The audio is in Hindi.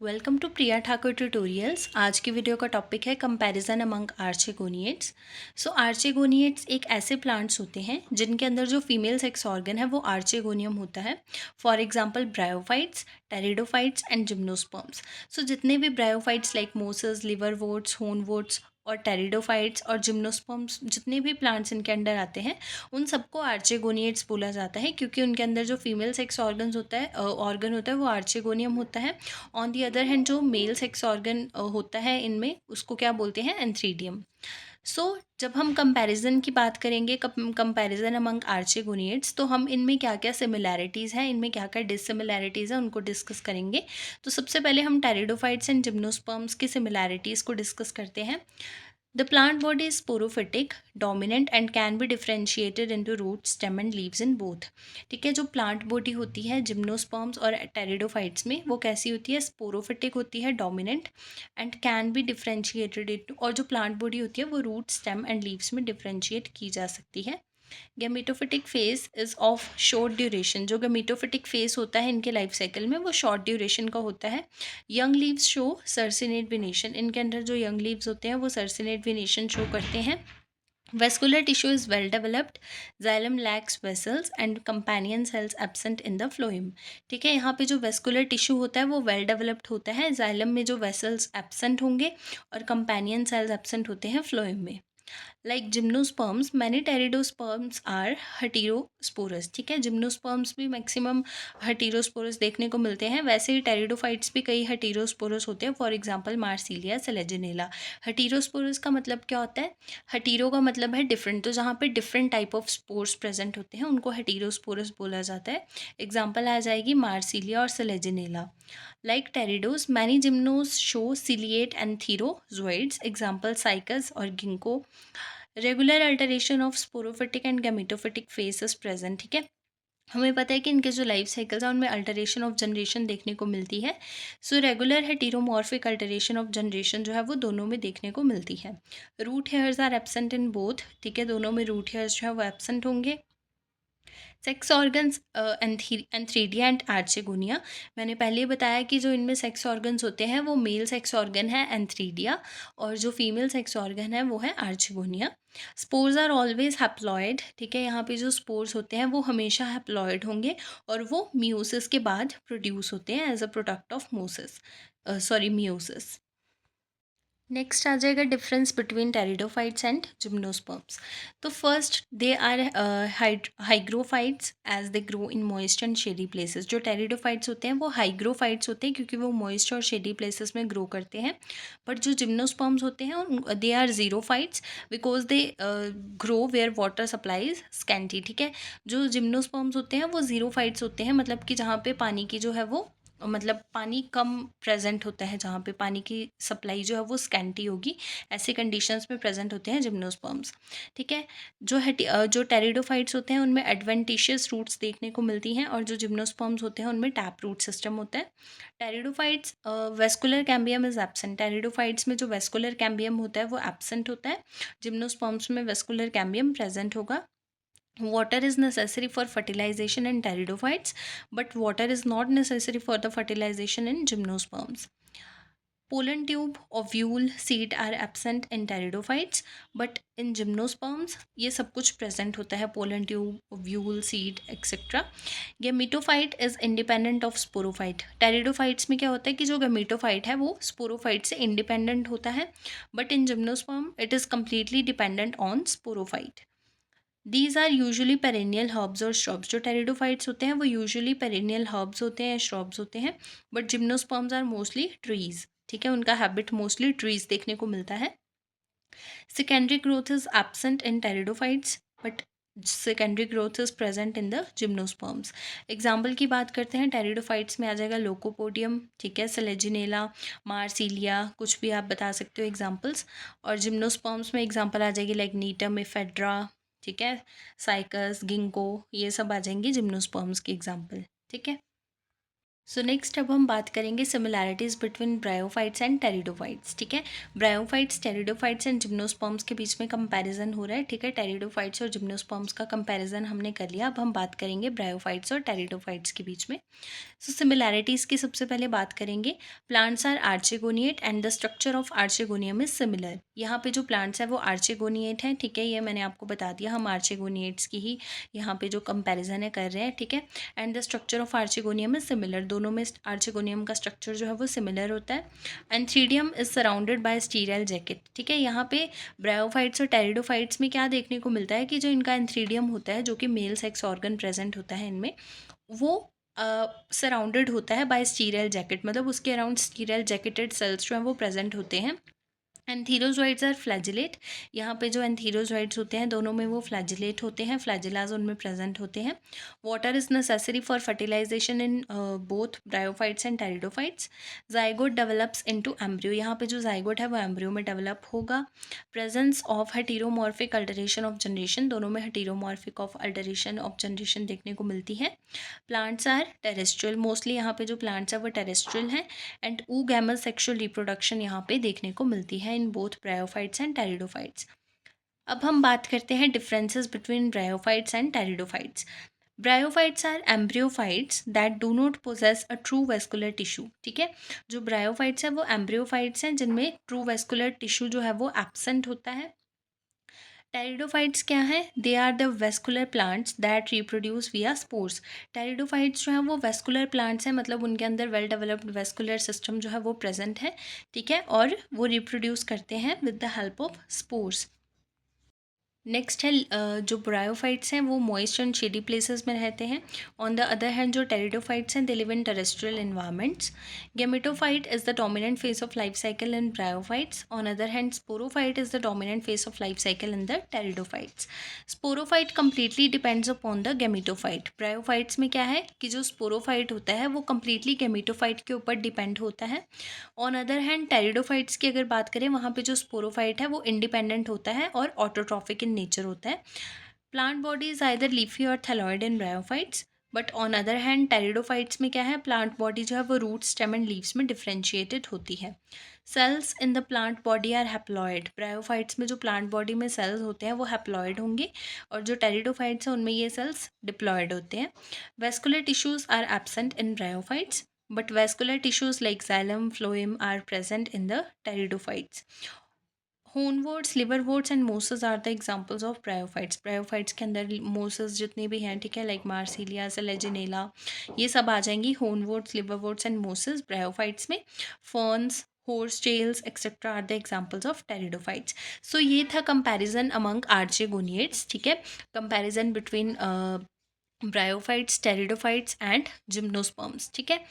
Welcome to Priya Thakur tutorials. आज की वीडियो का टॉपिक है comparison among archegoniates. So archegoniates एक ऐसे प्लांट्स होते हैं जिनके अंदर जो फीमेल सेक्स ऑर्गन है वो आर्चेगोनियम होता है। For example bryophytes, pteridophytes and gymnosperms. So जितने भी bryophytes like mosses, liverworts, hornworts और टेरिडोफाइट्स और जिम्नोस्पर्म्स, जितने भी प्लांट्स इनके अंडर आते हैं उन सबको आर्चेगोनिएट्स बोला जाता है, क्योंकि उनके अंदर जो फीमेल सेक्स ऑर्गन होता है वो आर्चेगोनियम होता है। ऑन दी अदर हैंड जो मेल सेक्स ऑर्गन होता है इनमें, उसको क्या बोलते हैं? एंथ्रीडियम। सो जब हम कंपैरिजन की बात करेंगे, कंपैरिजन अमंग आर्चेगोनिएट्स, तो हम इनमें क्या क्या सिमिलैरिटीज़ हैं, इनमें क्या क्या डिससिमिलैरिटीज़ हैं, उनको डिस्कस करेंगे। तो सबसे पहले हम टेरिडोफाइट्स एंड जिम्नोस्पर्म्स की सिमिलैरिटीज़ को डिस्कस करते हैं। The plant body is sporophytic, dominant and can be differentiated into root, stem and leaves in both। ठीक है, जो प्लांट बॉडी होती है जिम्नोस्पर्म्स और टेरिडोफाइट्स में, वो कैसी होती है? स्पोरोफिटिक होती है, dominant and can be differentiated into, और जो प्लांट बॉडी होती है वो रूट, स्टेम एंड लीव्स में डिफरेंशिएट की जा सकती है। Gametophytic phase is of short duration. जो गेमेटोफिटिक फेज होता है इनके लाइफ साइकिल में वो शॉर्ट ड्यूरेशन का होता है। Young leaves show circinate venation. इनके अंदर जो यंग लीव्स होते हैं वो सर्सिनेट वेनेशन शो करते हैं। Vascular tissue is well developed. Xylem lacks vessels and companion cells absent in the phloem। ठीक है, यहाँ पे जो वेस्कुलर टिश्यू होता है वो वेल डेवलप्ड होता है। जाइलम में जो वेसल्स एब्सेंट होंगे और कंपेनियन सेल्स एब्सेंट होते हैं फ्लोएम में। Like gymnosperms, many pteridosperms are heterosporous. ठीक है, जिम्नोस्पर्म्स भी मैक्सिमम हटीरोस्पोरस देखने को मिलते हैं। वैसे ही टेरिडोफाइट्स भी कई हटीरोस्पोरस होते हैं। For example Marsilea, Selaginella. Heterosporous का मतलब क्या होता है? हटीरो का मतलब है डिफरेंट, तो जहाँ पे different type of spores present होते हैं उनको हटीरोस्पोरस बोला जाता है। एग्जाम्पल आ जाएगी मार्सिलिया और Selaginella. Like pteridos, many gymnos show ciliate and therozoids. Example cycas और ginkgo. Regular alteration of sporophytic and gametophytic phase is present। ठीक है, हमें पता है कि इनके जो लाइफ साइकिल्स हैं उनमें अल्टरेशन ऑफ जनरेशन देखने को मिलती है। So regular heteromorphic alternation of generation जो है वो दोनों में देखने को मिलती है। Root hairs are absent in both. ठीक है, दोनों में रूट हेयर्स जो है वो एब्सेंट होंगे। Sex organs antheridia and archegonia. मैंने पहले ही बताया कि जो इनमें सेक्स ऑर्गन्स होते हैं वो मेल सेक्स ऑर्गन है एंथ्रीडिया, और जो फीमेल सेक्स ऑर्गन है वो है archegonia. Spores are always haploid. ठीक है, यहाँ पे जो स्पोर्स होते हैं वो हमेशा हैप्लॉयड होंगे और वो मियोसिस के बाद प्रोड्यूस होते हैं as a product of mosis, sorry meiosis. Next आ जाएगा difference between pteridophytes and gymnosperms. तो first they are hygrophytes as they grow in moist and shady places. जो टेरिडोफाइट्स होते हैं वो हाइग्रोफाइट्स होते हैं क्योंकि वो मॉइस्ट और शेडी प्लेसेस में ग्रो करते हैं। बट जो जिम्नोस्पर्म्स होते हैं they are xerophytes because they grow where water supply scanty. ठीक है, जो जिम्नोस्पर्म्स होते हैं वो जीरोफाइट्स होते हैं, मतलब कि जहाँ पे पानी की जो है वो, मतलब पानी कम प्रेजेंट होता है, जहाँ पे पानी की सप्लाई जो है वो स्कैंटी होगी, ऐसे कंडीशंस में प्रेजेंट होते हैं जिम्नोस्पर्म्स। ठीक है, जो टेरिडोफाइट्स होते हैं उनमें एडवेंटिशियस रूट्स देखने को मिलती हैं, और जो जिम्नोस्पर्म्स होते हैं उनमें टैप रूट सिस्टम होता है। Pteridophytes vascular cambium is absent. Pteridophytes में जो वेस्कुलर कैम्बियम होता है वो एब्सेंट होता है। जिम्नोस्पर्म्स में वेस्कुलर कैम्बियम प्रेजेंट होगा। Water is necessary for fertilization in pteridophytes, but water is not necessary for the fertilization in gymnosperms. Pollen tube, ovule, seed are absent in pteridophytes, but in gymnosperms ये सब कुछ present होता है, pollen tube, ovule, seed, etc. Gametophyte is independent of sporophyte. Pteridophytes में क्या होता है कि जो गेमिटोफाइट है वो स्पोरोफाइट से इंडिपेंडेंट होता है, but in gymnosperm it is completely dependent on sporophyte. These are usually perennial herbs और श्रब्स। जो टेरिडोफाइट्स होते हैं वो यूजुअली पेरेनियल हर्ब्स होते हैं, श्रब्स होते हैं, but gymnosperms are mostly trees. ठीक है, उनका हैबिट मोस्टली ट्रीज देखने को मिलता है। Secondary growth is absent in pteridophytes, but secondary growth is present in the gymnosperms. Example की बात करते हैं, टेरिडोफाइट्स में आ जाएगा लोकोपोडियम, ठीक है, सेलेजिनेला, मार्सिलिया, कुछ भी आप बता सकते हो एग्जाम्पल्स। और जिम्नोस्पर्म्स में एग्जाम्पल आ जाएगी लाइक नीटम, इफेड्रा, ठीक है, साइकस, गिंको, ये सब आ जाएंगे जिम्नोस्पर्म्स के एग्जाम्पल। ठीक है, सो नेक्स्ट अब हम बात करेंगे similarities between bryophytes and pteridophytes. ठीक है, ब्रायोफाइट्स, टेरिडोफाइट्स एंड जिम्नोस्पर्म्स के बीच में कंपैरिजन हो रहा है। ठीक है, टेरिडोफाइट्स और जिम्नोस्पर्म्स का कंपैरिजन हमने कर लिया। अब हम बात करेंगे ब्रायोफाइट्स और टेरिडोफाइट्स के बीच में। सो सिमिलैरिटीज़ की सबसे पहले बात करेंगे। Plants are archegoniate and the structure of archegonium is similar. यहाँ पे जो प्लांट्स है वो आर्चेगोनिएट हैं। ठीक है, ये मैंने आपको बता दिया, हम आर्चेगोनिएट्स की ही यहाँ पे जो कंपैरिजन है कर रहे हैं। ठीक है, and the structure of archegonium is similar, दोनों में आर्चेगोनियम का स्ट्रक्चर जो है वो सिमिलर होता है। Antheridium is surrounded by sterile jacket. ठीक है, यहाँ पे ब्रायोफाइट्स और टेरिडोफाइट्स में क्या देखने को मिलता है कि जो इनका एंथ्रीडियम होता है, जो कि मेल सेक्स ऑर्गन प्रेजेंट होता है इनमें, वो सराउंडेड होता है बाय स्टीराइल जैकेट, मतलब उसके अराउंड स्टीराइल जैकेटेड सेल्स जो हैं वो प्रेजेंट होते हैं। एंथीरोजोइड्स आर फ्लैजिलेट। यहाँ पे जो एंथीरोजोइड्स होते हैं दोनों में वो फ्लैजिलेट होते हैं, फ्लैजिलाज उनमें प्रेजेंट होते हैं। Water is necessary for fertilization in both bryophytes and pteridophytes. Zygote develops into embryo. यहाँ पे जो जाइगोट है वो एम्ब्रियो में डेवलप होगा। Presence of heteromorphic alternation of generation, दोनों में heteromorphic of alternation of generation देखने को मिलती है। प्लांट्स आर टेरेस्ट्रियल, मोस्टली यहाँ पे जो प्लांट्स है वो टेरेस्ट्रियल हैं। एंड ऊगैमल सेक्सुअल रिप्रोडक्शन यहाँ पे देखने को मिलती है in both bryophytes and pteridophytes. अब हम बात करते हैं differences between bryophytes and pteridophytes. Bryophytes are embryophytes that do not possess a true vascular tissue. ठीक है, जो ब्रायोफाइट्स है वो एम्ब्रियोफाइट्स हैं जिनमें ट्रू वेस्कुलर टिश्यू जो है वो एब्सेंट होता है। टेरिडोफाइट्स क्या है? They are the vascular plants that reproduce via spores. Pteridophytes जो है वो वेस्कुलर प्लांट्स हैं, मतलब उनके अंदर वेल डेवलप्ड वेस्कुलर सिस्टम जो है वो प्रेजेंट है। ठीक है, और वो रिप्रोड्यूस करते हैं with the help of spores. Next है जो ब्रायोफाइट्स हैं वो मॉइस्ट एंड शेडी प्लेसेस में रहते हैं। ऑन द अदर हैंड जो टेरिडोफाइट्स हैं they live in terrestrial environments. Gametophyte is the dominant face of life cycle in bryophytes. On other hand sporophyte is the dominant face of life cycle in the pteridophytes. Sporophyte completely depends upon the gametophyte. Bryophytes में क्या है कि जो स्पोरोफाइट होता है वो कंप्लीटली गेमेटोफाइट के ऊपर डिपेंड होता है। ऑन अदर हैंड टेरिडोफाइट्स की अगर बात करें, वहाँ पे जो स्पोरोफाइट है वो इंडिपेंडेंट होता है और ऑटोट्रॉफिक इन नेचर होता है। Plant body is either leafy और thalloid in bryophytes. But on other hand pteridophytes में क्या है, प्लांट बॉडी जो है वो रूट, स्टेम एंड लीव्स में डिफ्रेंशिएटेड होती है। Cells in the plant body are haploid. Bryophytes में जो प्लांट बॉडी में सेल्स होते हैं वो हैप्लॉइड होंगे, और जो टेरिडोफाइट्स हैं उनमें ये सेल्स डिप्लॉयड होते हैं। Vascular tissues are absent in bryophytes, but vascular tissues like xylem, phloem are present in the pteridophytes. Hornworts, liverworts and mosses are the examples of bryophytes. Bryophytes के अंदर मोसेस जितने भी हैं, ठीक है, लाइक मार्सिलिया, सेलेजिनेला, ये सब आ जाएंगी। होनवोर्ड्स, लिवरवोर्ड्स एंड मोसेस ब्रायोफाइट्स में। Ferns, horse tails etc are the examples of pteridophytes. So ये था comparison among archegoniates। ठीक है, comparison between bryophytes, pteridophytes and gymnosperms. ठीक है,